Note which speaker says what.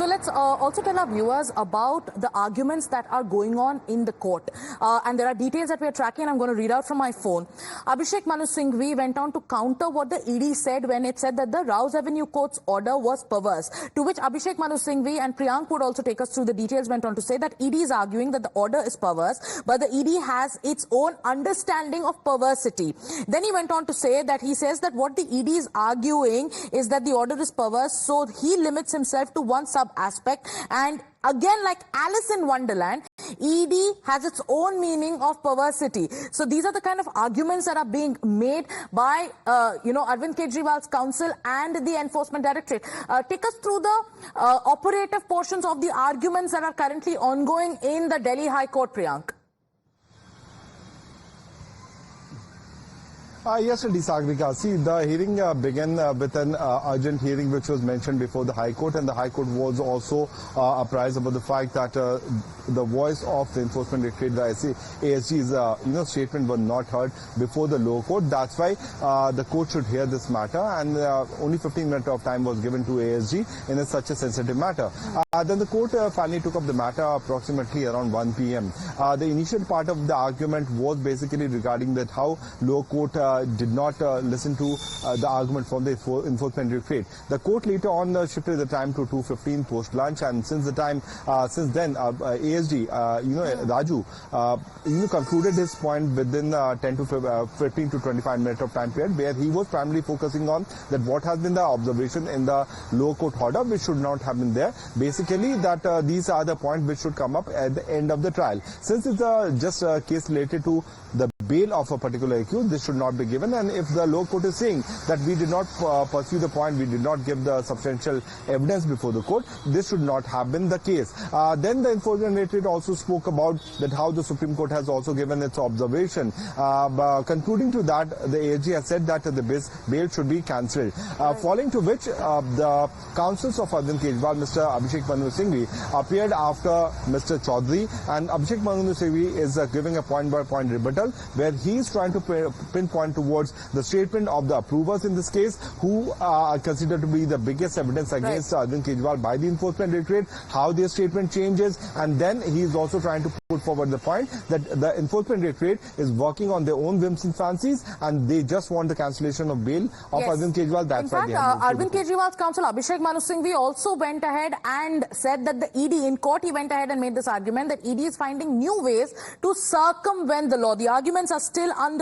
Speaker 1: So let's also tell our viewers about the arguments that are going on in the court. And there are details that we are tracking, and I'm going to read out from my phone. Abhishek Manu Singhvi went on to counter what the ED said when it said that the Rouse Avenue Court's order was perverse. To which Abhishek Manu Singhvi, and Priyank would also take us through the details, went on to say that ED is arguing that the order is perverse, but the ED has its own understanding of perversity. Then he went on to say that he says that what the ED is arguing is that the order is perverse, so he limits himself to one sub-aspect, and again, like Alice in Wonderland, ED has its own meaning of perversity. So these are the kind of arguments that are being made by, Arvind Kejriwal's counsel and the Enforcement Directorate. Take us through the operative portions of the arguments that are currently ongoing in the Delhi High Court, Priyank.
Speaker 2: Yes, indeed, Sagrika. See, the hearing began with an urgent hearing which was mentioned before the High Court, and the High Court was also apprised about the fact that the voice of the Enforcement Directorate, the ASG's statement were not heard before the lower court. That's why the court should hear this matter, and only 15 minutes of time was given to ASG in such a sensitive matter. Then the court finally took up the matter approximately around 1 p.m. The initial part of the argument was basically regarding that how lower court did not listen to the argument from the Enforcement Directorate. The court later on shifted the time to 2:15 post lunch, and since then ASG Raju concluded his point within 10 to 15 to 25 minutes of time period, where he was primarily focusing on that what has been the observation in the lower court order which should not have been there. Basically that these are the points which should come up at the end of the trial. Since it's just a case related to the bail of a particular accused, this should not be given, and if the lower court is saying that we did not pursue the point, we did not give the substantial evidence before the court, this should not have been the case. Then the Enforcement Directorate also spoke about that how the Supreme Court has also given its observation. Concluding to that, the ASG has said that the bail should be cancelled. Following to which the counsels of Arvind Kejriwal, Mr. Abhishek Manu Singhvi, appeared after Mr. Chaudhary, and Abhishek Manu Singhvi is giving a point-by-point rebuttal, where he is trying to pinpoint towards the statement of the approvers in this case, who are considered to be the biggest evidence against Arvind Kejriwal by the Enforcement Directorate, how their statement changes, and then he is also trying to put forward the point that the Enforcement Directorate is working on their own whims and fancies, and they just want the cancellation of bail of Arvind Kejriwal. That's why they have
Speaker 1: Arvind Kejriwal's counsel Abhishek Manu Singhvi also went ahead and said that the ED in court, he went ahead and made this argument that ED is finding new ways to circumvent the law. The arguments are still under